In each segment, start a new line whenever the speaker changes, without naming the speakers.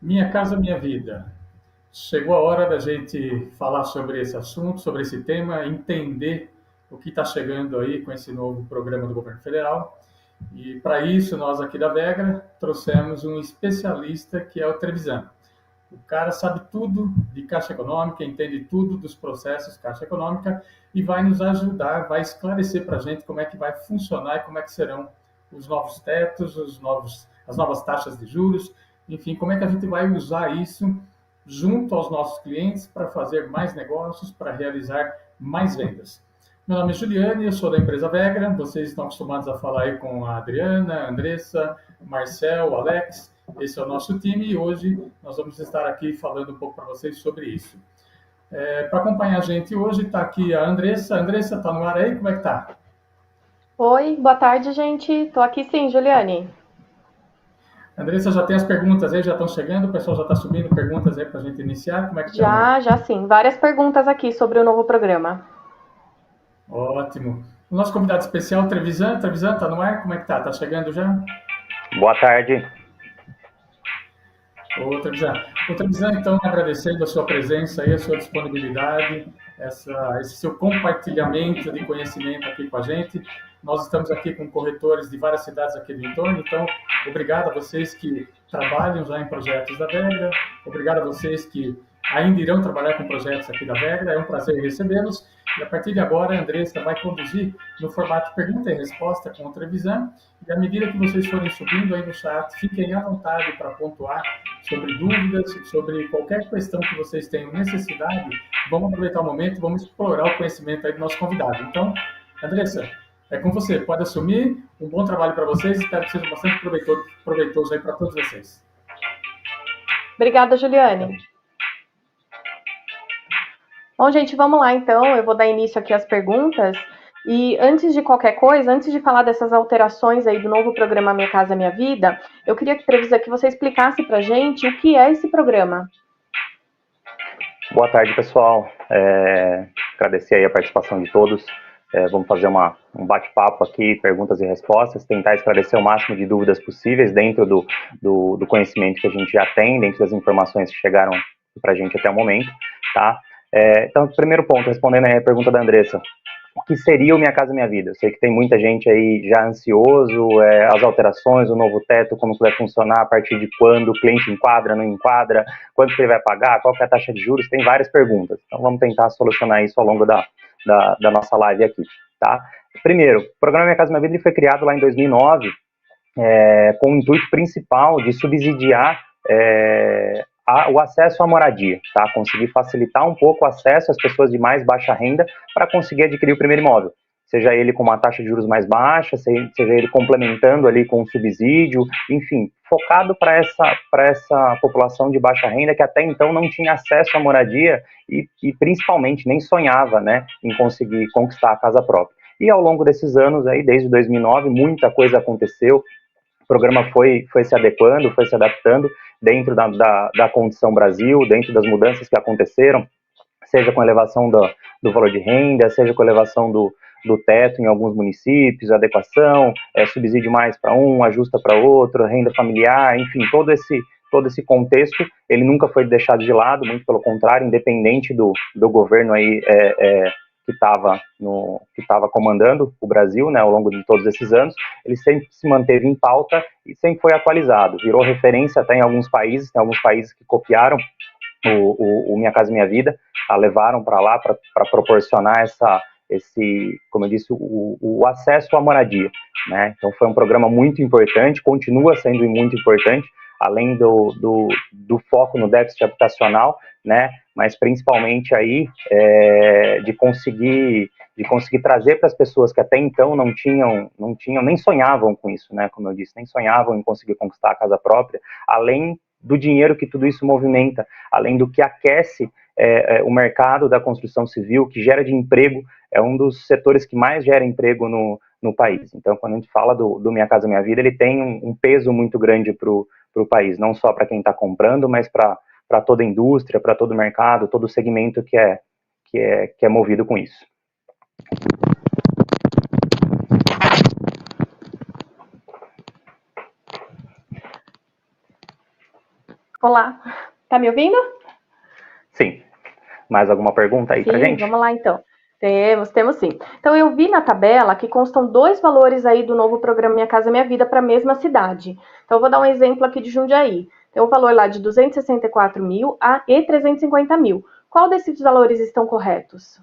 Minha Casa Minha Vida. Chegou a hora da gente falar sobre esse assunto, sobre esse tema, entender o que está chegando aí com esse novo programa do governo federal. E para isso, nós aqui da Vegra trouxemos um especialista que é o Trevisan. O cara sabe tudo de Caixa Econômica, entende tudo dos processos Caixa Econômica e vai nos ajudar, vai esclarecer para a gente como é que vai funcionar e como é que serão os novos tetos, as novas taxas de juros, enfim, como é que a gente vai usar isso junto aos nossos clientes para fazer mais negócios, para realizar mais vendas. Meu nome é Juliane, eu sou da empresa Vegra. Vocês estão acostumados a falar aí com a Adriana, a Andressa, Marcel, Alex. Esse é o nosso time e hoje nós vamos estar aqui falando um pouco para vocês sobre isso. Para acompanhar a gente hoje está aqui a Andressa. Andressa, está no ar aí? Como é que tá?
Oi, boa tarde, gente. Tô aqui sim, Juliane.
Andressa, já tem as perguntas aí, já estão chegando, o pessoal já está subindo perguntas aí para a gente iniciar. Como é que estamos aí?
Já sim. Várias perguntas aqui sobre o novo programa.
Ótimo. O nosso convidado especial, Trevisan. Trevisan, está no ar? Como é que tá? Tá chegando já?
Boa tarde.
Ô, Trevisan, então, agradecendo a sua presença aí, a sua disponibilidade, esse seu compartilhamento de conhecimento aqui com a gente. Nós estamos aqui com corretores de várias cidades aqui do entorno, então, obrigado a vocês que trabalham já em projetos da Vegra, obrigado a vocês que ainda irão trabalhar com projetos aqui da Vegra, é um prazer recebê-los. E a partir de agora, a Andressa vai conduzir no formato pergunta e resposta com o Trevisan, e à medida que vocês forem subindo aí no chat, fiquem à vontade para pontuar sobre dúvidas, sobre qualquer questão que vocês tenham necessidade, vamos aproveitar o momento, vamos explorar o conhecimento aí do nosso convidado. Então, Andressa, é com você, pode assumir, um bom trabalho para vocês, espero que seja bastante proveitoso aí para todos vocês.
Obrigada, Juliane. Bom, gente, vamos lá então. Eu vou dar início aqui às perguntas. E antes de qualquer coisa, antes de falar dessas alterações aí do novo programa Minha Casa Minha Vida, eu queria, Trevisan, que você explicasse pra gente o que é esse programa.
Boa tarde, pessoal. Agradecer aí a participação de todos. Vamos fazer um bate-papo aqui, perguntas e respostas, tentar esclarecer o máximo de dúvidas possíveis dentro do conhecimento que a gente já tem, dentro das informações que chegaram para a gente até o momento, tá? Então, primeiro ponto, respondendo aí a pergunta da Andressa. O que seria o Minha Casa Minha Vida? Eu sei que tem muita gente aí já ansioso, as alterações, o novo teto, como que vai funcionar, a partir de quando, o cliente enquadra, não enquadra, quanto que ele vai pagar, qual que é a taxa de juros, tem várias perguntas. Então vamos tentar solucionar isso ao longo da nossa live aqui, tá? Primeiro, o programa Minha Casa Minha Vida ele foi criado lá em 2009, com o intuito principal de subsidiar o acesso à moradia, tá? Conseguir facilitar um pouco o acesso às pessoas de mais baixa renda para conseguir adquirir o primeiro imóvel, seja ele com uma taxa de juros mais baixa, seja ele complementando ali com um subsídio, enfim, focado para essa população de baixa renda que até então não tinha acesso à moradia e principalmente nem sonhava, né, em conseguir conquistar a casa própria. E ao longo desses anos aí, desde 2009, muita coisa aconteceu. O programa foi se adequando, foi se adaptando dentro da condição Brasil, dentro das mudanças que aconteceram, seja com elevação do valor de renda, seja com elevação do teto em alguns municípios, adequação, subsídio mais para um, ajusta para outro, renda familiar, enfim, todo esse contexto, ele nunca foi deixado de lado, muito pelo contrário, independente do governo aí que estava comandando o Brasil, né, ao longo de todos esses anos, ele sempre se manteve em pauta e sempre foi atualizado, virou referência até em alguns países, tem alguns países que copiaram o Minha Casa Minha Vida, levaram para lá para proporcionar como eu disse, o acesso à moradia, né? Então foi um programa muito importante, continua sendo muito importante, além do foco no déficit habitacional, né? Mas principalmente aí de conseguir trazer para as pessoas que até então não tinham, nem sonhavam com isso, né? Como eu disse, nem sonhavam em conseguir conquistar a casa própria, além do dinheiro que tudo isso movimenta, além do que aquece o mercado da construção civil, que gera de emprego, é um dos setores que mais gera emprego no país. Então, quando a gente fala do Minha Casa Minha Vida, ele tem um peso muito grande para o país, não só para quem está comprando, mas para toda a indústria, para todo o mercado, todo o segmento que é movido com isso.
Olá, tá me ouvindo?
Sim. Mais alguma pergunta aí
Sim,
pra gente?
vamos lá então. Temos sim. Então eu vi na tabela que constam dois valores aí do novo programa Minha Casa Minha Vida para a mesma cidade. Então eu vou dar um exemplo aqui de Jundiaí. Tem o valor lá de 264 mil e 350 mil. Qual desses valores estão corretos?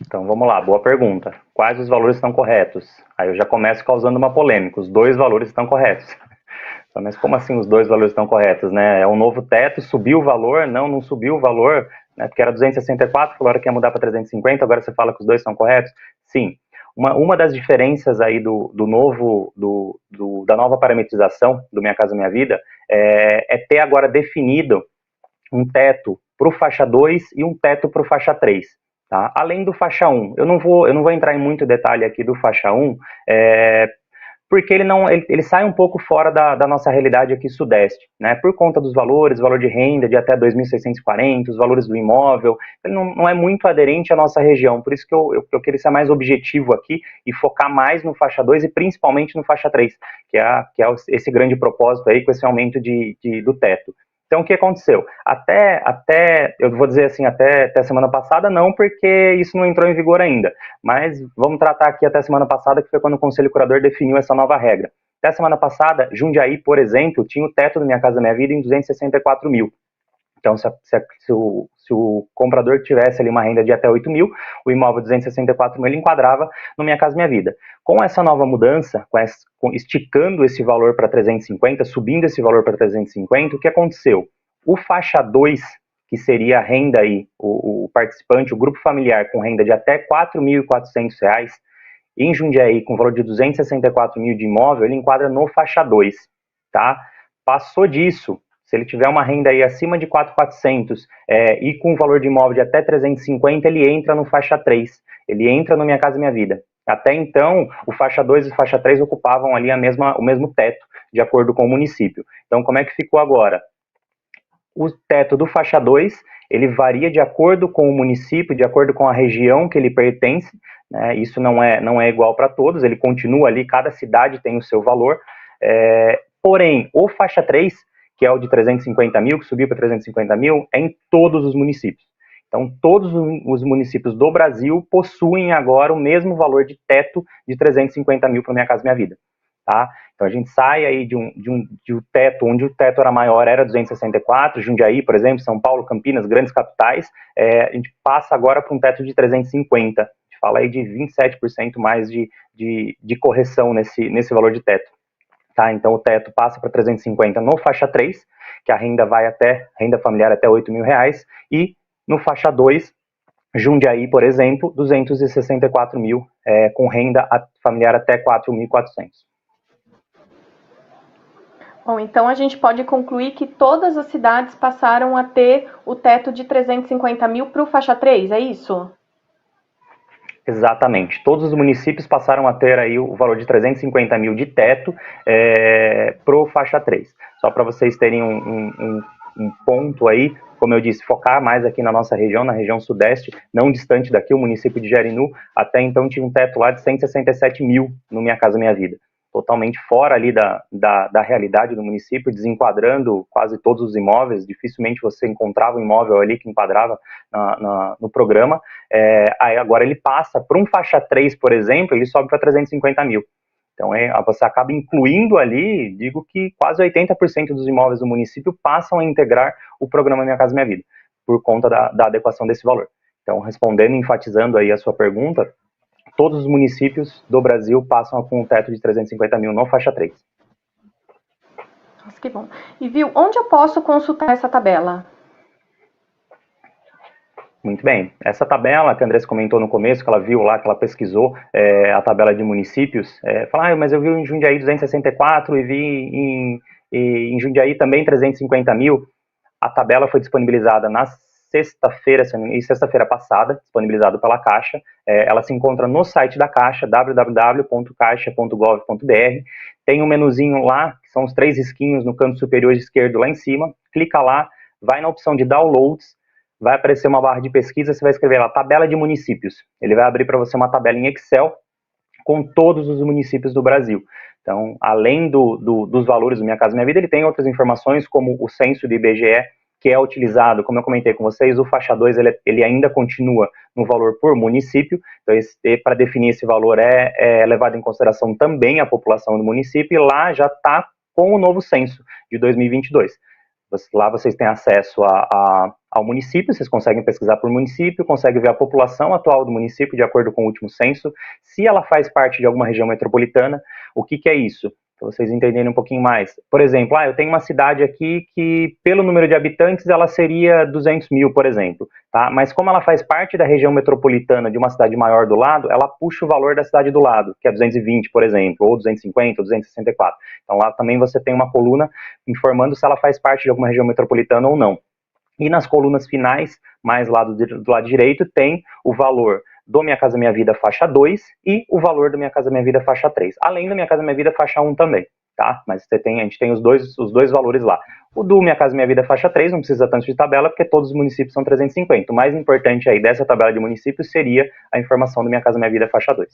Então vamos lá, boa pergunta. Quais os valores estão corretos? Aí eu já começo causando uma polêmica. Os dois valores estão corretos. Mas como assim os dois valores estão corretos, né? É um novo teto, subiu o valor? Não subiu o valor, né? Porque era 264, falaram que ia mudar para 350, agora você fala que os dois estão corretos? Sim. Uma das diferenças aí da nova parametrização do Minha Casa Minha Vida é ter agora definido um teto para o faixa 2 e um teto para o faixa 3. Tá? Além do faixa 1, eu não vou entrar em muito detalhe aqui do faixa 1, porque ele sai um pouco fora da nossa realidade aqui sudeste, né? Por conta dos valores, valor de renda de até 2.640, os valores do imóvel, ele não é muito aderente à nossa região, por isso que eu queria ser mais objetivo aqui e focar mais no faixa 2 e principalmente no faixa 3, que é esse grande propósito aí com esse aumento do teto. Então, o que aconteceu? Eu vou dizer assim, até semana passada, não, porque isso não entrou em vigor ainda. Mas vamos tratar aqui até semana passada, que foi quando o Conselho Curador definiu essa nova regra. Até semana passada, Jundiaí, por exemplo, tinha o teto do Minha Casa Minha Vida em 264 mil. Então, se o comprador tivesse ali uma renda de até 8 mil, o imóvel 264 mil ele enquadrava no Minha Casa Minha Vida. Com essa nova mudança, esticando esse valor para 350, subindo esse valor para 350, o que aconteceu? O faixa 2, que seria a renda aí, o participante, o grupo familiar com renda de até R$ 4.400, em Jundiaí, com valor de 264 mil de imóvel, ele enquadra no faixa 2, tá? Passou disso, se ele tiver uma renda aí acima de 4.400 e com um valor de imóvel de até 350, ele entra no faixa 3, ele entra no Minha Casa Minha Vida. Até então, o faixa 2 e o faixa 3 ocupavam ali o mesmo teto, de acordo com o município. Então, como é que ficou agora? O teto do faixa 2, ele varia de acordo com o município, de acordo com a região que ele pertence, né? Isso não é igual para todos, ele continua ali, cada cidade tem o seu valor, porém, o faixa 3, que é o de 350 mil, que subiu para 350 mil, é em todos os municípios. Então, todos os municípios do Brasil possuem agora o mesmo valor de teto de 350 mil para Minha Casa Minha Vida. Tá? Então, a gente sai aí de um teto, onde o teto era maior, era 264, Jundiaí, por exemplo, São Paulo, Campinas, grandes capitais, a gente passa agora para um teto de 350. A gente fala aí de 27% mais de correção nesse valor de teto. Tá? Então, o teto passa para 350 no faixa 3, que a renda renda familiar até R$ 8.000, e no faixa 2, Jundiaí, por exemplo, 264 mil, com renda familiar até 4.400.
Bom, então a gente pode concluir que todas as cidades passaram a ter o teto de 350 mil para o faixa 3, é isso?
Exatamente. Todos os municípios passaram a ter aí o valor de 350 mil de teto para o faixa 3. Só para vocês terem um ponto aí, como eu disse, focar mais aqui na nossa região, na região sudeste, não distante daqui, o município de Jarinu, até então tinha um teto lá de 167 mil no Minha Casa Minha Vida. Totalmente fora ali da realidade do município, desenquadrando quase todos os imóveis, dificilmente você encontrava um imóvel ali que enquadrava no programa. Aí agora ele passa para um faixa 3, por exemplo, ele sobe para 350 mil. Então você acaba incluindo ali, digo que quase 80% dos imóveis do município passam a integrar o programa Minha Casa Minha Vida, por conta da adequação desse valor. Então, respondendo e enfatizando aí a sua pergunta, todos os municípios do Brasil passam com um teto de 350 mil no faixa 3.
Nossa, que bom. E viu, onde eu posso consultar essa tabela?
Muito bem. Essa tabela que a Andressa comentou no começo, que ela viu lá, que ela pesquisou a tabela de municípios, fala, mas eu vi em Jundiaí 264 e vi em Jundiaí também 350 mil. A tabela foi disponibilizada na sexta-feira passada, disponibilizado pela Caixa. Ela se encontra no site da Caixa, www.caixa.gov.br. Tem um menuzinho lá, que são os 3 risquinhos no canto superior esquerdo lá em cima. Clica lá, vai na opção de Downloads, vai aparecer uma barra de pesquisa, você vai escrever lá, tabela de municípios. Ele vai abrir para você uma tabela em Excel com todos os municípios do Brasil. Então, além dos valores do Minha Casa Minha Vida, ele tem outras informações, como o censo do IBGE, que é utilizado, como eu comentei com vocês, o faixa 2 ele ainda continua no valor por município, então para definir esse valor é levado em consideração também a população do município, e lá já está com o novo censo de 2022. Lá vocês têm acesso ao município, vocês conseguem pesquisar por município, conseguem ver a população atual do município de acordo com o último censo, se ela faz parte de alguma região metropolitana. O que é isso? Para vocês entenderem um pouquinho mais. Por exemplo, eu tenho uma cidade aqui que, pelo número de habitantes, ela seria 200 mil, por exemplo, tá? Mas como ela faz parte da região metropolitana de uma cidade maior do lado, ela puxa o valor da cidade do lado, que é 220, por exemplo, ou 250, ou 264. Então lá também você tem uma coluna informando se ela faz parte de alguma região metropolitana ou não. E nas colunas finais, mais lá do lado direito, tem o valor do Minha Casa Minha Vida faixa 2 e o valor do Minha Casa Minha Vida faixa 3, além do Minha Casa Minha Vida faixa 1 também, tá? Mas a gente tem os dois valores lá. O do Minha Casa Minha Vida faixa 3 não precisa tanto de tabela, porque todos os municípios são 350. O mais importante aí dessa tabela de municípios seria a informação do Minha Casa Minha Vida faixa 2.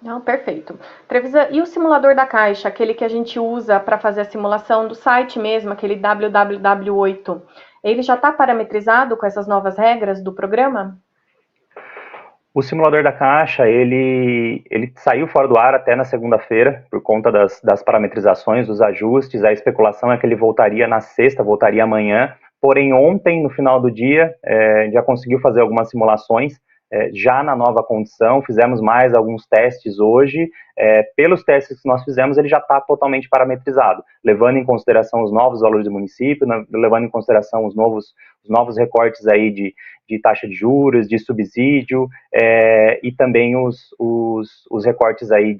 Não, perfeito. Trevisa, e o simulador da Caixa, aquele que a gente usa para fazer a simulação do site mesmo, aquele www8, ele já está parametrizado com essas novas regras do programa?
O simulador da Caixa, ele saiu fora do ar até na segunda-feira, por conta das parametrizações, dos ajustes. A especulação é que ele voltaria na sexta, voltaria amanhã. Porém, ontem, no final do dia, já conseguiu fazer algumas simulações, já na nova condição. Fizemos mais alguns testes hoje. Pelos testes que nós fizemos, ele já está totalmente parametrizado, levando em consideração os novos valores do município, levando em consideração os novos recortes aí de taxa de juros, de subsídio, e também os recortes aí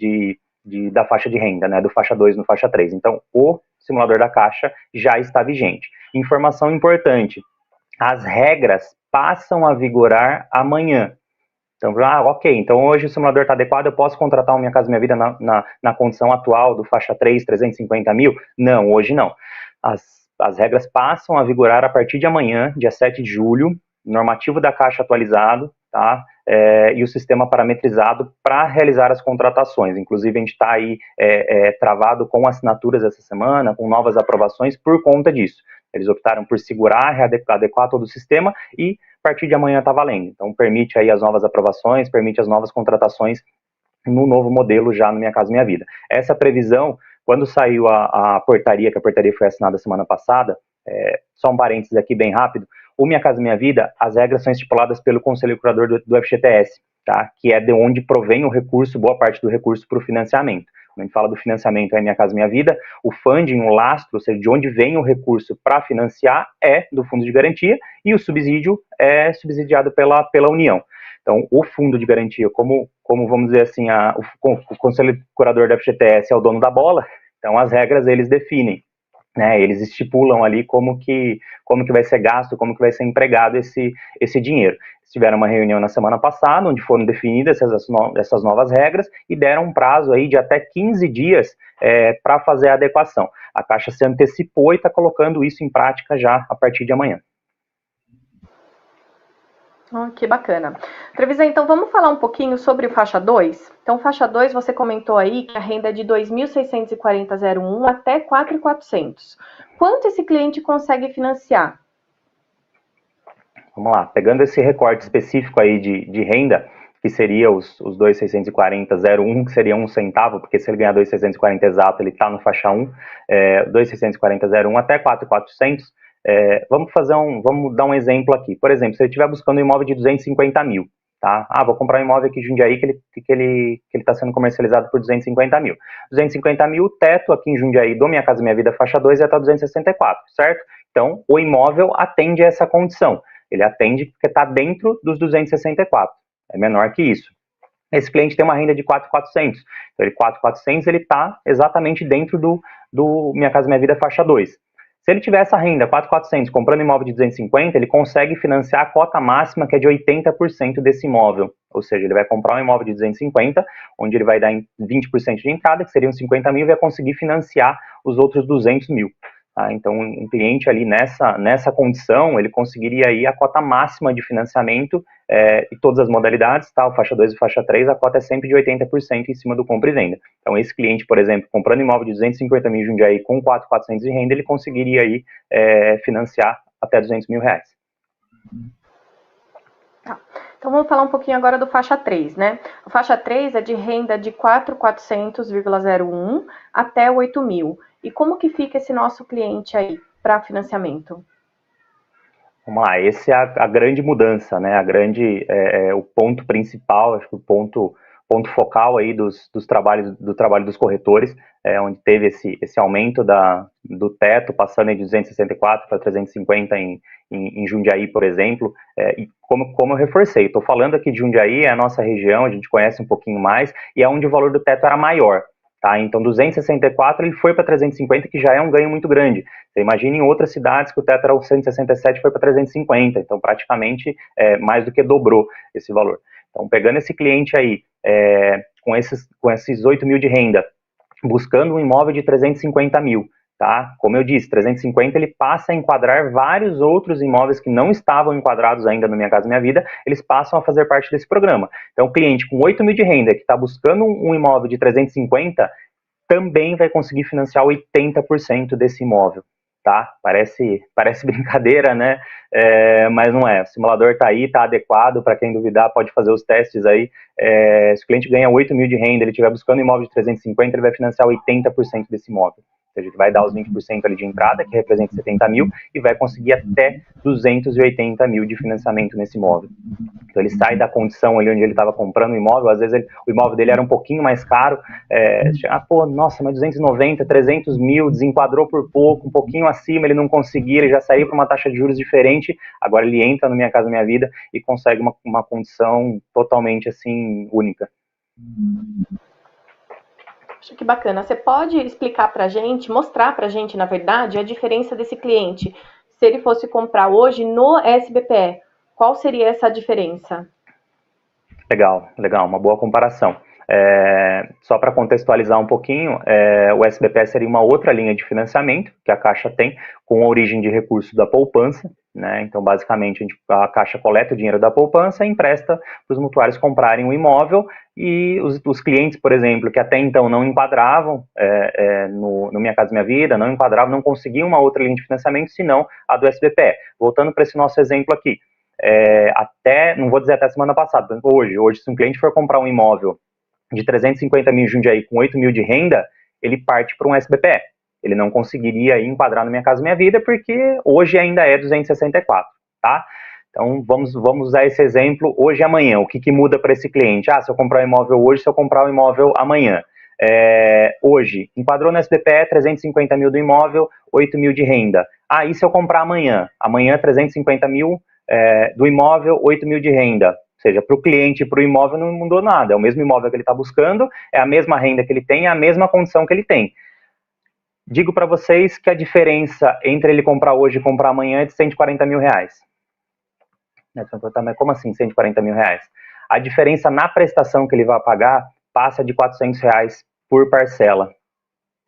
da faixa de renda, né, do faixa 2 no faixa 3. Então, o simulador da Caixa já está vigente. Informação importante: as regras passam a vigorar amanhã. Então, ok, então hoje o simulador está adequado, eu posso contratar o Minha Casa Minha Vida na condição atual do faixa 3, 350 mil? Não, hoje não. As regras passam a vigorar a partir de amanhã, dia 7 de julho, normativo da Caixa atualizado, tá? E o sistema parametrizado para realizar as contratações. Inclusive, a gente está aí travado com assinaturas essa semana, com novas aprovações por conta disso. Eles optaram por segurar, adequar todo o sistema e a partir de amanhã está valendo. Então, permite aí as novas aprovações, permite as novas contratações no novo modelo já no Minha Casa Minha Vida. Essa previsão, quando saiu a portaria, que a portaria foi assinada semana passada, só um parênteses aqui bem rápido, o Minha Casa Minha Vida, as regras são estipuladas pelo Conselho Curador do FGTS, tá? Que é de onde provém o recurso, boa parte do recurso para o financiamento. Quando a gente fala do financiamento Minha Casa Minha Vida, o funding, o lastro, ou seja, de onde vem o recurso para financiar é do Fundo de Garantia, e o subsídio é subsidiado pela União. Então, o Fundo de Garantia, como vamos dizer assim, o Conselho Curador da FGTS é o dono da bola, então as regras eles definem, né, eles estipulam ali como que vai ser gasto, como que vai ser empregado esse dinheiro. Tiveram uma reunião na semana passada, onde foram definidas essas novas regras e deram um prazo aí de até 15 dias para fazer a adequação. A Caixa se antecipou e está colocando isso em prática já a partir de amanhã.
Que bacana. Trevisa, então vamos falar um pouquinho sobre o faixa 2? Então, faixa 2, você comentou aí que a renda é de R$ 2.640,01 até R$ 4.400. Quanto esse cliente consegue financiar?
Vamos lá, pegando esse recorte específico aí de renda, que seria os 2.640,01, que seria 1 centavo, porque se ele ganhar 2.640 exato, ele está no faixa 1, 2.640,01 até 4.400, vamos dar um exemplo aqui. Por exemplo, se ele estiver buscando um imóvel de 250 mil, tá? Vou comprar um imóvel aqui em Jundiaí que ele está sendo comercializado por 250 mil. 250 mil, teto aqui em Jundiaí do Minha Casa Minha Vida faixa 2 é até 264, certo? Então, o imóvel atende a essa condição. Ele atende porque está dentro dos 264, é menor que isso. Esse cliente tem uma renda de 4.400, então 4.400 ele está exatamente dentro do Minha Casa Minha Vida faixa 2. Se ele tiver essa renda, 4.400, comprando imóvel de 250, ele consegue financiar a cota máxima, que é de 80% desse imóvel. Ou seja, ele vai comprar um imóvel de 250, onde ele vai dar 20% de entrada, que seriam 50 mil, e vai conseguir financiar os outros 200 mil. Tá? Então, um cliente ali nessa condição, ele conseguiria aí a cota máxima de financiamento em todas as modalidades, tá? O faixa 2 e faixa 3, a cota é sempre de 80% em cima do compra e venda. Então, esse cliente, por exemplo, comprando imóvel de 250 mil em Jundiaí com 4.400 de renda, ele conseguiria aí financiar até R$200 mil.
Tá. Então, vamos falar um pouquinho agora do faixa 3, né? O faixa 3 é de renda de 4.400,01 até 8 mil. E como que fica esse nosso cliente aí para financiamento?
Vamos lá, esse é a grande mudança, né? O ponto principal, acho que o ponto focal aí do trabalho dos corretores, onde teve esse aumento do teto, passando de 264 para 350 em Jundiaí, por exemplo, e como eu reforcei, estou falando aqui de Jundiaí, é a nossa região, a gente conhece um pouquinho mais, e é onde o valor do teto era maior. Tá? Então, 264 ele foi para 350, que já é um ganho muito grande. Você imagina em outras cidades que o teto era 167 e foi para 350, então praticamente mais do que dobrou esse valor. Então, pegando esse cliente aí, com esses 8 mil de renda, buscando um imóvel de 350 mil, tá? Como eu disse, 350 ele passa a enquadrar vários outros imóveis que não estavam enquadrados ainda no Minha Casa Minha Vida, eles passam a fazer parte desse programa. Então, o cliente com 8 mil de renda que está buscando um imóvel de 350 também vai conseguir financiar 80% desse imóvel, tá? Parece brincadeira, né? Mas não é. O simulador está aí, está adequado. Para quem duvidar, pode fazer os testes aí. Se o cliente ganha 8 mil de renda, ele estiver buscando um imóvel de 350, ele vai financiar 80% desse imóvel. Ou seja, ele vai dar os 20% ali de entrada, que representa 70 mil, e vai conseguir até 280 mil de financiamento nesse imóvel. Então ele sai da condição ali onde ele estava comprando o imóvel, às vezes o imóvel dele era um pouquinho mais caro, nossa, mas 290, 300 mil, desenquadrou por pouco, um pouquinho acima, ele não conseguia, ele já saiu para uma taxa de juros diferente, agora ele entra no Minha Casa Minha Vida e consegue uma condição totalmente assim, única.
Acho que bacana. Você pode explicar para a gente, mostrar para a gente, na verdade, a diferença desse cliente, se ele fosse comprar hoje no SBPE, qual seria essa diferença?
Legal, uma boa comparação. Só para contextualizar um pouquinho, o SBPE seria uma outra linha de financiamento que a Caixa tem, com a origem de recursos da poupança, né? Então, basicamente, a Caixa coleta o dinheiro da poupança e empresta para os mutuários comprarem um imóvel, e os clientes, por exemplo, que até então não enquadravam no Minha Casa Minha Vida, não conseguiam uma outra linha de financiamento, senão a do SBPE. Voltando para esse nosso exemplo aqui, não vou dizer até semana passada, hoje, se um cliente for comprar um imóvel de 350 mil em Jundiaí com 8 mil de renda, ele parte para um SBPE. Ele não conseguiria enquadrar no Minha Casa Minha Vida, porque hoje ainda é 264, tá? Então, vamos usar esse exemplo hoje e amanhã. O que muda para esse cliente? Se eu comprar um imóvel hoje, se eu comprar um imóvel amanhã. Hoje, enquadrou no SBPE, 350 mil do imóvel, 8 mil de renda. E se eu comprar amanhã? Amanhã, 350 mil do imóvel, 8 mil de renda. Ou seja, para o cliente e para o imóvel não mudou nada. É o mesmo imóvel que ele está buscando, é a mesma renda que ele tem, é a mesma condição que ele tem. Digo para vocês que a diferença entre ele comprar hoje e comprar amanhã é de 140 mil reais. Mas como assim 140 mil reais? A diferença na prestação que ele vai pagar passa de 400 reais por parcela.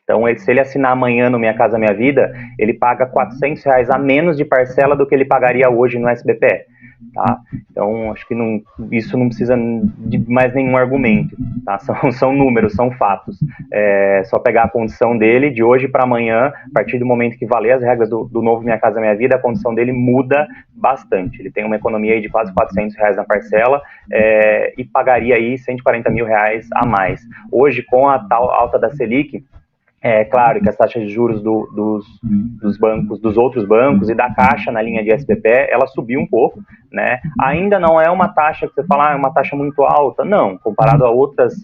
Então, se ele assinar amanhã no Minha Casa Minha Vida, ele paga 400 reais a menos de parcela do que ele pagaria hoje no SBPE. Tá? Então, acho que isso não precisa de mais nenhum argumento. Tá? São números, são fatos. Só pegar a condição dele de hoje para amanhã, a partir do momento que valer as regras do novo Minha Casa Minha Vida, a condição dele muda bastante. Ele tem uma economia aí de quase 400 reais na parcela e pagaria aí 140 mil reais a mais. Hoje, com a tal alta da Selic, claro que as taxas de juros dos bancos, dos outros bancos e da Caixa na linha de SBPE, ela subiu um pouco, né? Ainda não é uma taxa que você fala, é uma taxa muito alta. Não, comparado a outras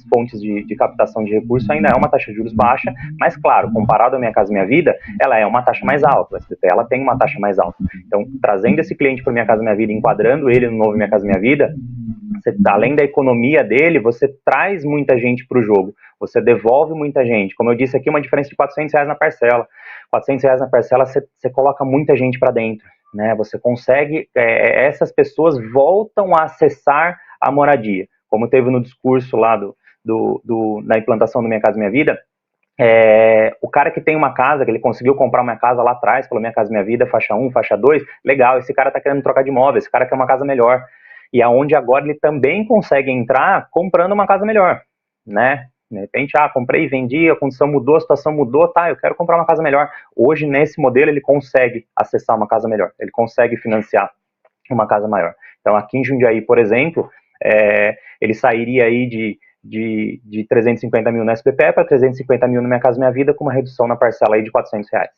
fontes de captação de recursos, ainda é uma taxa de juros baixa, mas claro, comparado à Minha Casa Minha Vida, ela é uma taxa mais alta. A SBPE, ela tem uma taxa mais alta. Então, trazendo esse cliente para Minha Casa Minha Vida, enquadrando ele no novo Minha Casa Minha Vida, além da economia dele, você traz muita gente para o jogo. Você devolve muita gente. Como eu disse aqui, uma diferença de 400 reais na parcela. 400 reais na parcela, você coloca muita gente para dentro, né? Você consegue, essas pessoas voltam a acessar a moradia. Como teve no discurso lá na implantação do Minha Casa Minha Vida, O cara que tem uma casa, que ele conseguiu comprar uma casa lá atrás, pelo Minha Casa Minha Vida, faixa 1, faixa 2, legal, esse cara está querendo trocar de imóvel, esse cara quer uma casa melhor. E aonde agora ele também consegue entrar comprando uma casa melhor, né? De repente, comprei, vendi, a condição mudou, a situação mudou, tá, eu quero comprar uma casa melhor. Hoje, nesse modelo, ele consegue acessar uma casa melhor, ele consegue financiar uma casa maior. Então, aqui em Jundiaí, por exemplo, ele sairia aí de 350 mil no SBPE para 350 mil no Minha Casa Minha Vida, com uma redução na parcela aí de R$400.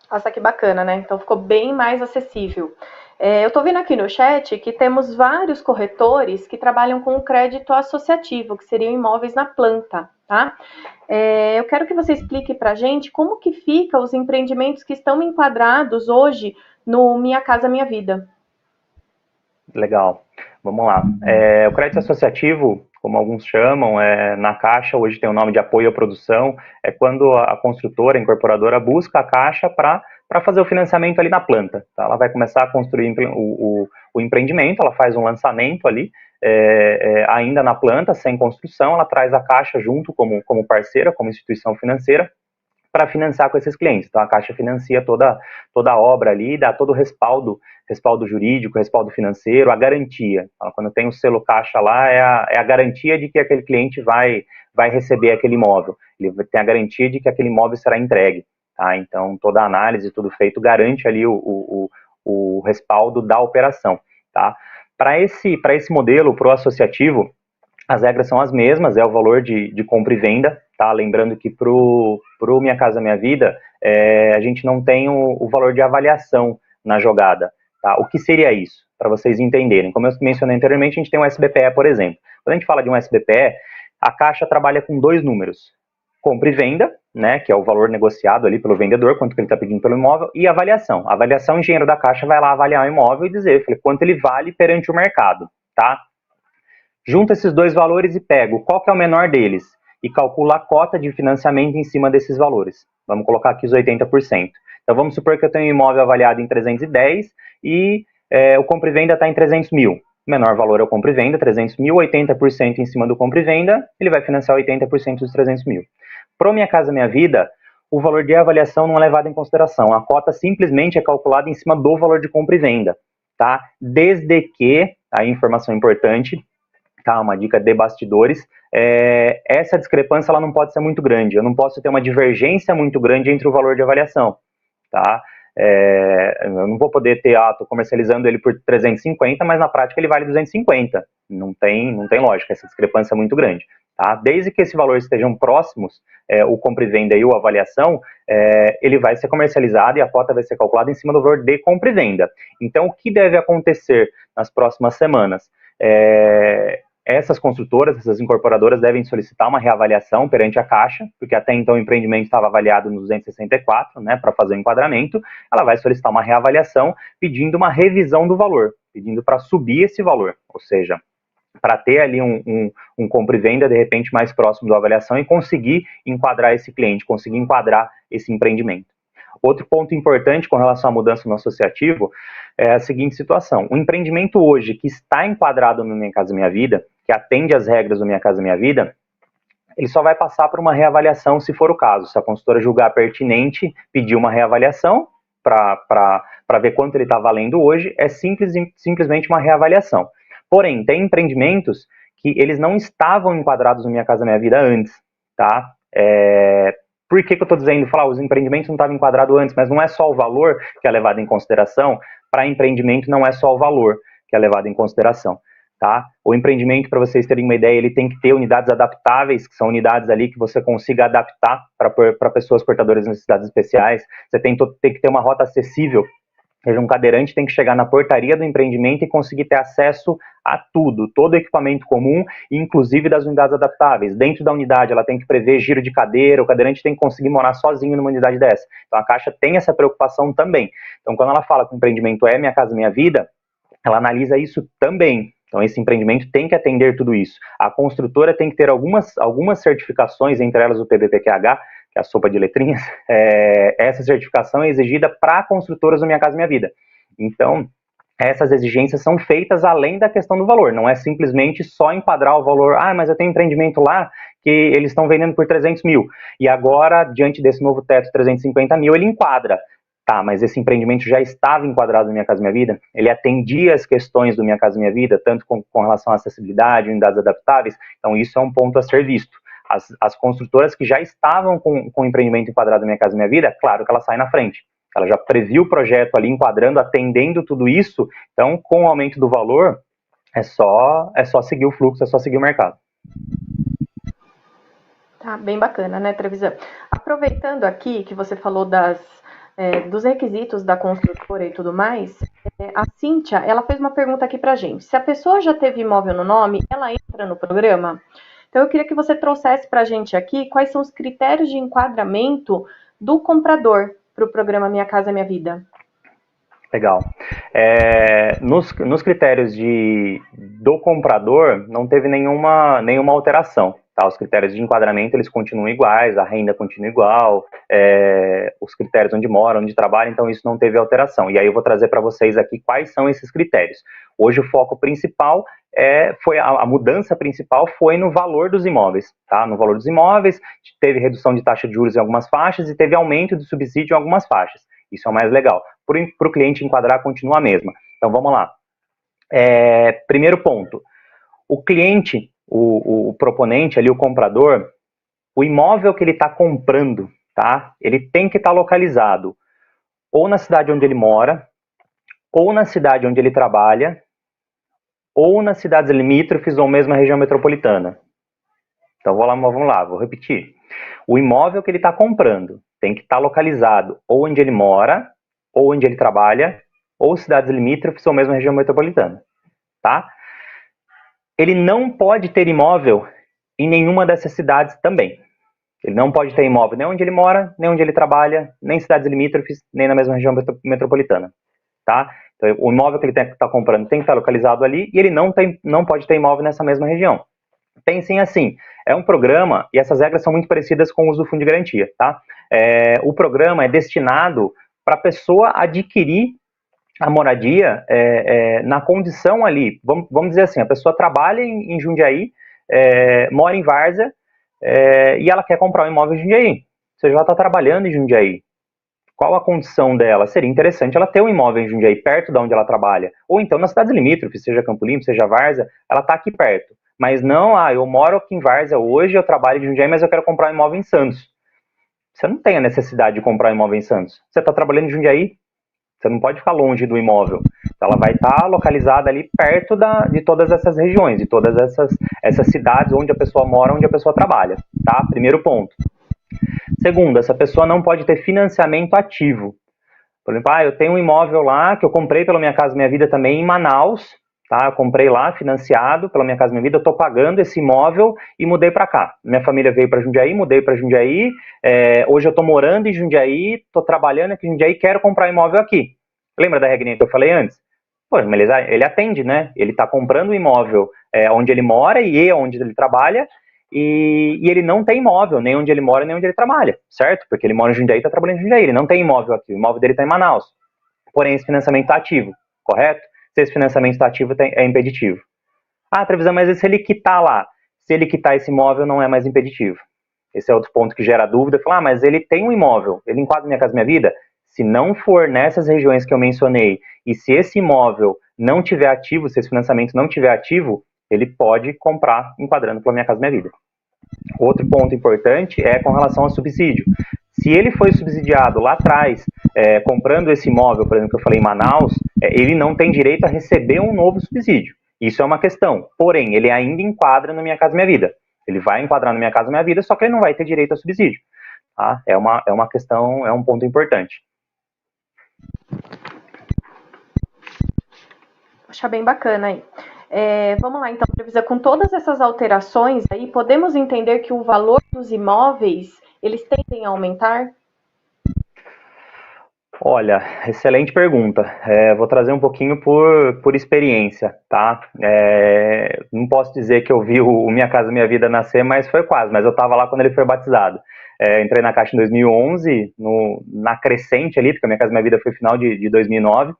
Nossa, que bacana, né? Então ficou bem mais acessível. Eu estou vendo aqui no chat que temos vários corretores que trabalham com crédito associativo, que seriam imóveis na planta, tá? Eu quero que você explique para a gente como que fica os empreendimentos que estão enquadrados hoje no Minha Casa Minha Vida.
Legal, vamos lá. O crédito associativo, como alguns chamam, na Caixa, hoje tem o nome de apoio à produção, é quando a construtora, a incorporadora, busca a Caixa para fazer o financiamento ali na planta. Tá? Ela vai começar a construir o empreendimento, ela faz um lançamento ali, ainda na planta, sem construção, ela traz a Caixa junto como parceira, como instituição financeira, para financiar com esses clientes. Então, a Caixa financia toda a obra ali, dá todo o respaldo jurídico, respaldo financeiro, a garantia. Então, quando tem o selo Caixa lá, é a garantia de que aquele cliente vai receber aquele imóvel. Ele tem a garantia de que aquele imóvel será entregue. Tá? Então, toda a análise, tudo feito, garante ali o respaldo da operação. Tá? Para esse modelo, pro associativo, as regras são as mesmas, é o valor de compra e venda, tá? Lembrando que pro Minha Casa Minha Vida, a gente não tem o valor de avaliação na jogada, tá? O que seria isso? Para vocês entenderem. Como eu mencionei anteriormente, a gente tem um SBPE, por exemplo. Quando a gente fala de um SBPE, a Caixa trabalha com 2 números. Compra e venda, né, que é o valor negociado ali pelo vendedor, quanto que ele está pedindo pelo imóvel, e avaliação. A avaliação, o engenheiro da Caixa vai lá avaliar o imóvel e dizer quanto ele vale perante o mercado, tá? Junta esses 2 valores e pego qual que é o menor deles e calcula a cota de financiamento em cima desses valores. Vamos colocar aqui os 80%. Então vamos supor que eu tenho um imóvel avaliado em 310 e o compra e venda está em 300 mil. O menor valor é o compra e venda, 300 mil, 80% em cima do compra e venda, ele vai financiar 80% dos 300 mil. Para Minha Casa Minha Vida, o valor de avaliação não é levado em consideração. A cota simplesmente é calculada em cima do valor de compra e venda. Tá? Desde que, a informação importante, tá, uma dica de bastidores, essa discrepância ela não pode ser muito grande, eu não posso ter uma divergência muito grande entre o valor de avaliação, tá? Eu não vou poder ter, estou comercializando ele por 350, mas na prática ele vale 250, não tem lógica, essa discrepância é muito grande, tá? Desde que esses valores estejam próximos, o compra e venda e a avaliação, ele vai ser comercializado e a cota vai ser calculada em cima do valor de compra e venda. Então, o que deve acontecer nas próximas semanas? Essas construtoras, essas incorporadoras devem solicitar uma reavaliação perante a Caixa, porque até então o empreendimento estava avaliado no 264, né, para fazer o enquadramento. Ela vai solicitar uma reavaliação pedindo uma revisão do valor, pedindo para subir esse valor, ou seja, para ter ali um compra e venda de repente mais próximo da avaliação e conseguir enquadrar esse cliente, conseguir enquadrar esse empreendimento. Outro ponto importante com relação à mudança no associativo é a seguinte situação. O empreendimento hoje que está enquadrado no Minha Casa Minha Vida, que atende às regras do Minha Casa Minha Vida, ele só vai passar por uma reavaliação se for o caso. Se a consultora julgar pertinente, pedir uma reavaliação para ver quanto ele está valendo hoje, é simplesmente uma reavaliação. Porém, tem empreendimentos que eles não estavam enquadrados no Minha Casa Minha Vida antes, tá? Por que eu estou dizendo, os empreendimentos não estavam enquadrados antes, mas não é só o valor que é levado em consideração, para empreendimento não é só o valor que é levado em consideração, tá? O empreendimento, para vocês terem uma ideia, ele tem que ter unidades adaptáveis, que são unidades ali que você consiga adaptar para pessoas portadoras de necessidades especiais, você tem que ter uma rota acessível, ou seja, um cadeirante tem que chegar na portaria do empreendimento e conseguir ter acesso a tudo, todo o equipamento comum, inclusive das unidades adaptáveis. Dentro da unidade, ela tem que prever giro de cadeira, o cadeirante tem que conseguir morar sozinho numa unidade dessa. Então, a Caixa tem essa preocupação também. Então, quando ela fala que o empreendimento é Minha Casa Minha Vida, ela analisa isso também. Então, esse empreendimento tem que atender tudo isso. A construtora tem que ter algumas certificações, entre elas o PBPQH, que é a sopa de letrinhas. Essa certificação é exigida para construtoras do Minha Casa Minha Vida. Então, essas exigências são feitas além da questão do valor, não é simplesmente só enquadrar o valor, mas eu tenho um empreendimento lá que eles estão vendendo por 300 mil, e agora, diante desse novo teto, 350 mil, ele enquadra. Tá, mas esse empreendimento já estava enquadrado no Minha Casa Minha Vida? Ele atendia as questões do Minha Casa Minha Vida, tanto com relação à acessibilidade, unidades adaptáveis? Então, isso é um ponto a ser visto. As construtoras que já estavam com o empreendimento enquadrado no Minha Casa Minha Vida, claro que ela sai na frente. Ela já previu o projeto ali, enquadrando, atendendo tudo isso. Então, com o aumento do valor, é só seguir o fluxo, é só seguir o mercado.
Tá, bem bacana, né, Trevisan? Aproveitando aqui que você falou dos requisitos da construtora e tudo mais, a Cíntia, ela fez uma pergunta aqui pra gente. Se a pessoa já teve imóvel no nome, ela entra no programa? Então, eu queria que você trouxesse pra gente aqui quais são os critérios de enquadramento do comprador para o programa Minha Casa Minha Vida.
Legal. Nos critérios do comprador, não teve nenhuma alteração. Tá? Os critérios de enquadramento, eles continuam iguais, a renda continua igual, os critérios onde mora, onde trabalha, então isso não teve alteração. E aí eu vou trazer para vocês aqui quais são esses critérios. Hoje o foco principal a mudança principal foi no valor dos imóveis. Tá? No valor dos imóveis, teve redução de taxa de juros em algumas faixas e teve aumento de subsídio em algumas faixas. Isso é o mais legal. Para o cliente enquadrar, continua a mesma. Então, vamos lá. Primeiro ponto. O cliente, o proponente ali, o comprador, o imóvel que ele está comprando, tá? Ele tem que estar localizado ou na cidade onde ele mora, ou na cidade onde ele trabalha, ou nas cidades limítrofes ou mesmo na região metropolitana. Então, vamos lá, vou repetir. O imóvel que ele está comprando tem que estar localizado ou onde ele mora, ou onde ele trabalha, ou cidades limítrofes ou mesmo região metropolitana, tá? Ele não pode ter imóvel em nenhuma dessas cidades também. Ele não pode ter imóvel nem onde ele mora, nem onde ele trabalha, nem cidades limítrofes, nem na mesma região metropolitana, tá? Então, o imóvel que ele está comprando tem que estar localizado ali e ele não pode ter imóvel nessa mesma região. Pensem assim, é um programa, e essas regras são muito parecidas com o uso do fundo de garantia, tá? O programa é destinado para a pessoa adquirir a moradia na condição ali, vamos dizer assim, a pessoa trabalha em Jundiaí, mora em Várzea, e ela quer comprar um imóvel em Jundiaí. Você já está trabalhando em Jundiaí. Qual a condição dela? Seria interessante ela ter um imóvel em Jundiaí, perto de onde ela trabalha. Ou então nas cidades limítrofes, seja Campo Limpo, seja Várzea, ela está aqui perto. Mas não, eu moro aqui em Várzea hoje, eu trabalho em Jundiaí, mas eu quero comprar um imóvel em Santos. Você não tem a necessidade de comprar um imóvel em Santos. Você está trabalhando em Jundiaí, você não pode ficar longe do imóvel. Então, ela vai estar localizada ali perto de todas essas regiões, de todas essas cidades onde a pessoa mora, onde a pessoa trabalha. Tá? Primeiro ponto. Segundo, essa pessoa não pode ter financiamento ativo. Por exemplo, eu tenho um imóvel lá que eu comprei pela Minha Casa Minha Vida também em Manaus, tá? Eu comprei lá, financiado pela Minha Casa Minha Vida, eu estou pagando esse imóvel e mudei para cá. Minha família veio para Jundiaí, mudei para Jundiaí, hoje eu estou morando em Jundiaí, estou trabalhando aqui em Jundiaí, quero comprar imóvel aqui. Lembra da regrinha que eu falei antes? Pô, ele atende, né? Ele está comprando o imóvel onde ele mora e onde ele trabalha, e ele não tem imóvel, nem onde ele mora, nem onde ele trabalha, certo? Porque ele mora em Jundiaí e está trabalhando em Jundiaí, ele não tem imóvel aqui, o imóvel dele está em Manaus. Porém, esse financiamento está ativo, correto? Se esse financiamento está ativo, é impeditivo. Trevisan, mas e se ele quitar lá? Se ele quitar esse imóvel, não é mais impeditivo. Esse é outro ponto que gera dúvida. Mas ele tem um imóvel, ele enquadra Minha Casa Minha Vida? Se não for nessas regiões que eu mencionei, e se esse imóvel não tiver ativo, se esse financiamento não tiver ativo, ele pode comprar enquadrando pela Minha Casa Minha Vida. Outro ponto importante é com relação ao subsídio. Se ele foi subsidiado lá atrás, comprando esse imóvel, por exemplo, que eu falei em Manaus, ele não tem direito a receber um novo subsídio. Isso é uma questão. Porém, ele ainda enquadra no Minha Casa Minha Vida. Ele vai enquadrar no Minha Casa Minha Vida, só que ele não vai ter direito a subsídio. Tá? É uma questão, é um ponto importante.
Achar bem bacana aí. Vamos lá, então, Trevisan, com todas essas alterações aí, podemos entender que o valor dos imóveis, eles tendem a aumentar?
Olha, excelente pergunta. Vou trazer um pouquinho por experiência, tá? Não posso dizer que eu vi o Minha Casa Minha Vida nascer, mas foi quase. Mas eu estava lá quando ele foi batizado. Entrei na Caixa em 2011, na crescente ali, porque a Minha Casa Minha Vida foi final de 2009.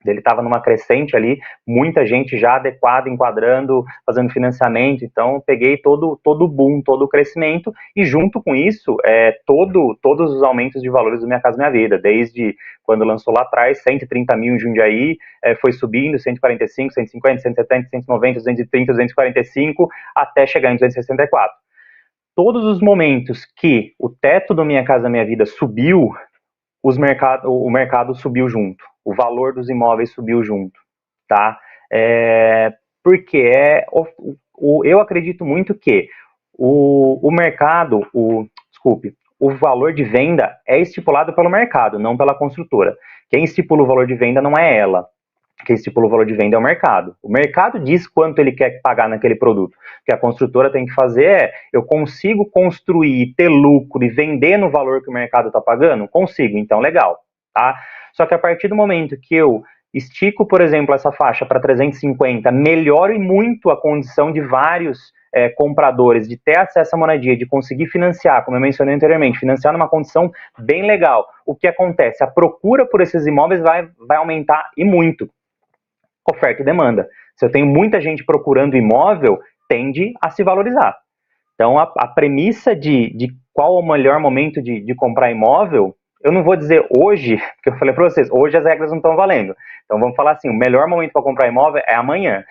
Ele estava numa crescente ali, muita gente já adequada, enquadrando, fazendo financiamento. Então, peguei todo o boom, todo o crescimento, e junto com isso, todos os aumentos de valores do Minha Casa Minha Vida, desde quando lançou lá atrás, 130 mil em Jundiaí, foi subindo, 145, 150, 170, 190, 230, 245, até chegar em 264. Todos os momentos que o teto do Minha Casa Minha Vida subiu, o mercado subiu junto, o valor dos imóveis subiu junto, tá? Porque eu acredito muito que o mercado, o valor de venda é estipulado pelo mercado, não pela construtora. Quem estipula o valor de venda não é ela. Quem estipula o valor de venda é o mercado. O mercado diz quanto ele quer pagar naquele produto. O que a construtora tem que fazer eu consigo construir, ter lucro e vender no valor que o mercado está pagando? Consigo, então legal, tá? Só que a partir do momento que eu estico, por exemplo, essa faixa para 350, melhoro muito a condição de vários compradores, de ter acesso à moradia, de conseguir financiar, como eu mencionei anteriormente, financiar numa condição bem legal. O que acontece? A procura por esses imóveis vai aumentar e muito. Oferta e demanda. Se eu tenho muita gente procurando imóvel, tende a se valorizar. Então, a premissa de qual o melhor momento de comprar imóvel, eu não vou dizer hoje, porque eu falei para vocês, hoje as regras não estão valendo. Então, vamos falar assim, o melhor momento para comprar imóvel é amanhã.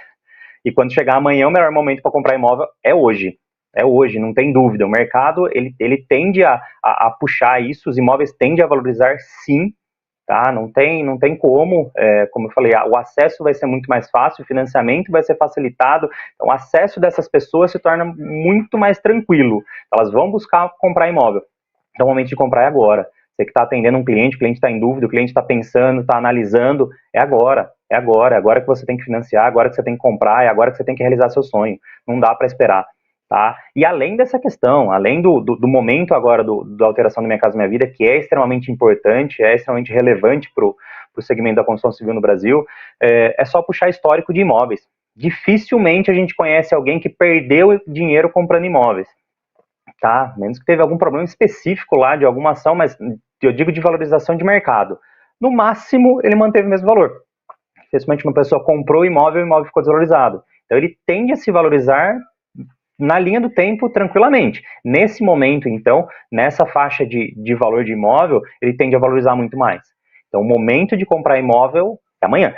E quando chegar amanhã, o melhor momento para comprar imóvel é hoje. É hoje, não tem dúvida. O mercado, ele tende a puxar isso, os imóveis tendem a valorizar sim, tá? Não tem como eu falei, o acesso vai ser muito mais fácil, o financiamento vai ser facilitado, então o acesso dessas pessoas se torna muito mais tranquilo, elas vão buscar comprar imóvel. Então o momento de comprar é agora. Você que está atendendo um cliente, o cliente está em dúvida, o cliente está pensando, está analisando, é agora que você tem que financiar, agora que você tem que comprar, é agora que você tem que realizar seu sonho, não dá para esperar. Tá? E além dessa questão, além do momento agora da alteração do Minha Casa Minha Vida, que é extremamente importante, é extremamente relevante para o segmento da construção civil no Brasil, é só puxar histórico de imóveis. Dificilmente a gente conhece alguém que perdeu dinheiro comprando imóveis, tá? Menos que teve algum problema específico lá de alguma ação, mas eu digo de valorização de mercado. No máximo, ele manteve o mesmo valor. Especialmente uma pessoa comprou o imóvel ficou desvalorizado. Então ele tende a se valorizar na linha do tempo tranquilamente. Nesse momento, então, nessa faixa de valor de imóvel, ele tende a valorizar muito mais. Então, o momento de comprar imóvel é amanhã,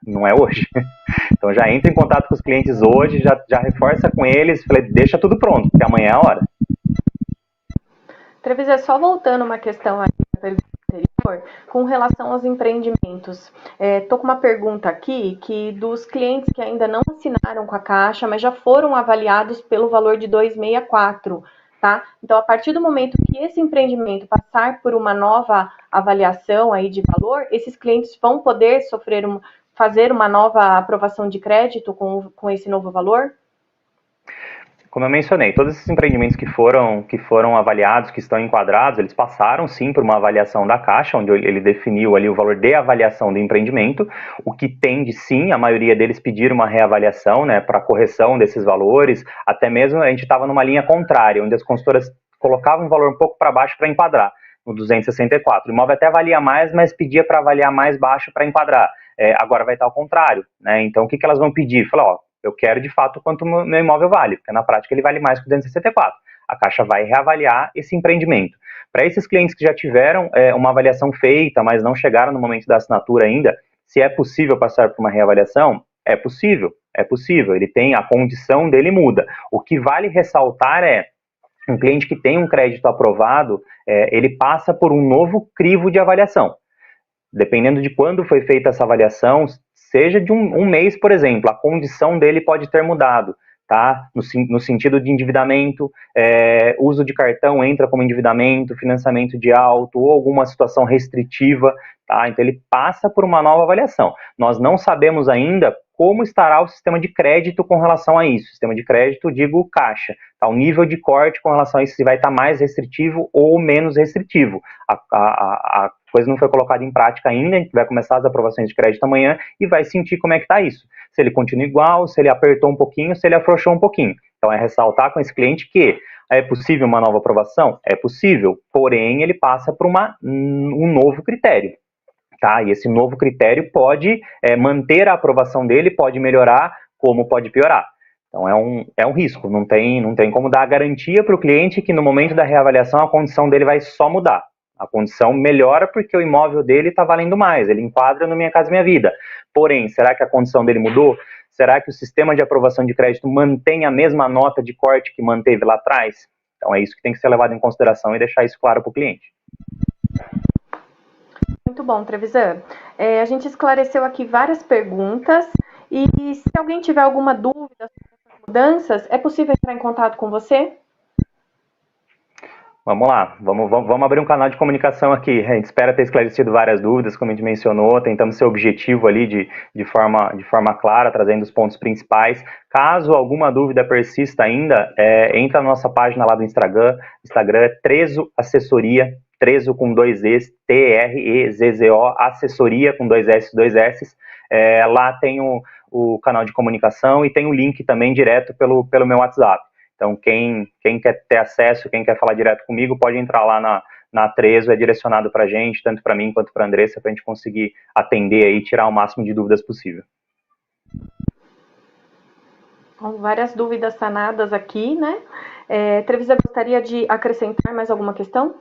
não é hoje. Então, já entra em contato com os clientes hoje, já reforça com eles, deixa tudo pronto, porque amanhã é a hora.
Trevisan, só voltando uma questão aí da pergunta anterior, com relação aos empreendimentos. Estou com uma pergunta aqui, que dos clientes que ainda não assinaram com a Caixa, mas já foram avaliados pelo valor de 264, tá? Então, a partir do momento que esse empreendimento passar por uma nova avaliação aí de valor, esses clientes vão poder fazer uma nova aprovação de crédito com esse novo valor?
Como eu mencionei, todos esses empreendimentos que foram avaliados, que estão enquadrados, eles passaram sim por uma avaliação da Caixa, onde ele definiu ali o valor de avaliação do empreendimento, o que tende sim, a maioria deles pedir uma reavaliação, né, para correção desses valores, até mesmo a gente estava numa linha contrária, onde as consultoras colocavam um valor um pouco para baixo para enquadrar, no 264. O imóvel até valia mais, mas pedia para avaliar mais baixo para enquadrar. Agora vai estar ao contrário, né? Então o que elas vão pedir? Falar, eu quero de fato quanto o meu imóvel vale, porque na prática ele vale mais que o 264. A Caixa vai reavaliar esse empreendimento. Para esses clientes que já tiveram uma avaliação feita, mas não chegaram no momento da assinatura ainda, se é possível passar por uma reavaliação, é possível. Ele tem, a condição dele muda. O que vale ressaltar é, um cliente que tem um crédito aprovado, ele passa por um novo crivo de avaliação. Dependendo de quando foi feita essa avaliação, seja de um mês, por exemplo, a condição dele pode ter mudado, tá? No sentido de endividamento, uso de cartão entra como endividamento, financiamento de auto ou alguma situação restritiva, tá? Então ele passa por uma nova avaliação. Nós não sabemos ainda como estará o sistema de crédito com relação a isso. Sistema de crédito, digo Caixa, tá? O nível de corte com relação a isso, se vai estar mais restritivo ou menos restritivo. A coisa não foi colocada em prática ainda, a gente vai começar as aprovações de crédito amanhã e vai sentir como é que está isso. Se ele continua igual, se ele apertou um pouquinho, se ele afrouxou um pouquinho. Então é ressaltar com esse cliente que é possível uma nova aprovação? É possível, porém ele passa por um novo critério. tá? E esse novo critério pode manter a aprovação dele, pode melhorar, como pode piorar. Então é um risco, não tem como dar a garantia para o cliente que no momento da reavaliação a condição dele vai só mudar. A condição melhora porque o imóvel dele está valendo mais, ele enquadra no Minha Casa Minha Vida. Porém, será que a condição dele mudou? Será que o sistema de aprovação de crédito mantém a mesma nota de corte que manteve lá atrás? Então é isso que tem que ser levado em consideração e deixar isso claro para o cliente.
Muito bom, Trevisan. A gente esclareceu aqui várias perguntas e se alguém tiver alguma dúvida sobre essas mudanças, é possível entrar em contato com você?
Vamos lá, vamos abrir um canal de comunicação aqui. A gente espera ter esclarecido várias dúvidas, como a gente mencionou, tentamos ser objetivo ali de forma clara, trazendo os pontos principais. Caso alguma dúvida persista ainda, entra na nossa página lá do Instagram é Trezzo Assessoria, Trezzo com 2 Es, Trezzo, assessoria com 2 S, 2 S. Lá tem o canal de comunicação e tem o link também direto pelo meu WhatsApp. Então, quem quer ter acesso, quem quer falar direto comigo, pode entrar lá na Trezzo, é direcionado para a gente, tanto para mim quanto para a Andressa, para a gente conseguir atender e tirar o máximo de dúvidas possível.
Com várias dúvidas sanadas aqui, né? Trevisan, gostaria de acrescentar mais alguma questão?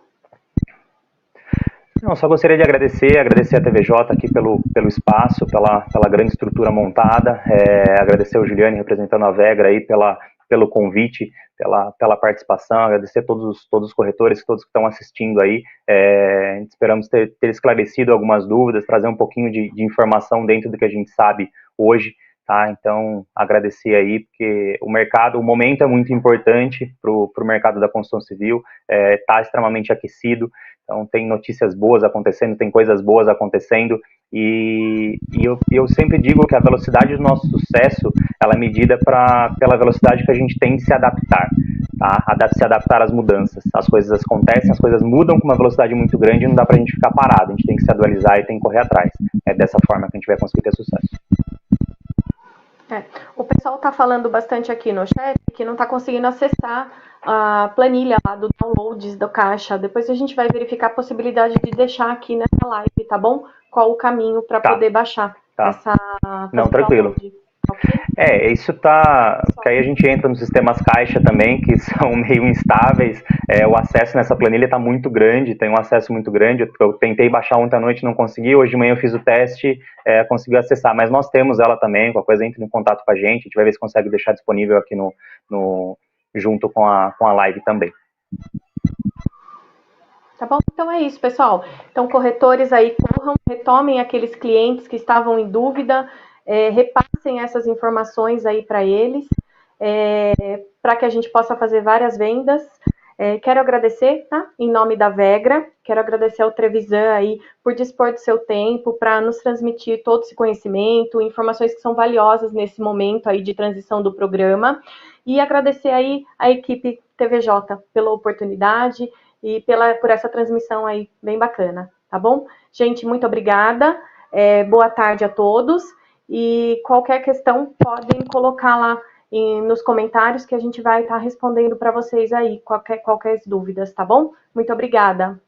Não, só gostaria de agradecer a TVJ aqui pelo espaço, pela grande estrutura montada, agradecer ao Juliane representando a Vegra aí pelo convite, pela participação, agradecer a todos os corretores, todos que estão assistindo aí. Esperamos ter esclarecido algumas dúvidas, trazer um pouquinho de informação dentro do que a gente sabe hoje, tá? Então, agradecer aí, porque o momento é muito importante para o mercado da construção civil, está extremamente aquecido, então tem notícias boas acontecendo, tem coisas boas acontecendo, e eu sempre digo que a velocidade do nosso sucesso, ela é medida pela velocidade que a gente tem de se adaptar, tá? Se adaptar às mudanças. As coisas acontecem, as coisas mudam com uma velocidade muito grande e não dá pra gente ficar parado, a gente tem que se atualizar e tem que correr atrás. É dessa forma que a gente vai conseguir ter sucesso.
O pessoal está falando bastante aqui no chat que não está conseguindo acessar a planilha lá do downloads do Caixa. Depois a gente vai verificar a possibilidade de deixar aqui nessa live, tá bom? Qual o caminho para poder baixar essa...
Não, tranquilo. Okay? Isso tá... Que aí a gente entra nos sistemas Caixa também, que são meio instáveis. O acesso nessa planilha está muito grande, tem um acesso muito grande. Eu tentei baixar ontem à noite, não consegui. Hoje de manhã eu fiz o teste, consegui acessar. Mas nós temos ela também, qualquer coisa entra em contato com a gente vai ver se consegue deixar disponível aqui junto com a live também.
Tá bom? Então é isso, pessoal. Então, corretores aí, corram, retomem aqueles clientes que estavam em dúvida, repassem essas informações aí para eles, para que a gente possa fazer várias vendas. Quero agradecer, tá? Em nome da Vegra, quero agradecer ao Trevisan aí por dispor do seu tempo para nos transmitir todo esse conhecimento, informações que são valiosas nesse momento aí de transição do programa, e agradecer aí a equipe TVJ pela oportunidade e por essa transmissão aí bem bacana, tá bom? Gente, muito obrigada, boa tarde a todos, e qualquer questão podem colocar lá nos comentários que a gente vai estar respondendo para vocês aí, qualquer dúvidas, tá bom? Muito obrigada.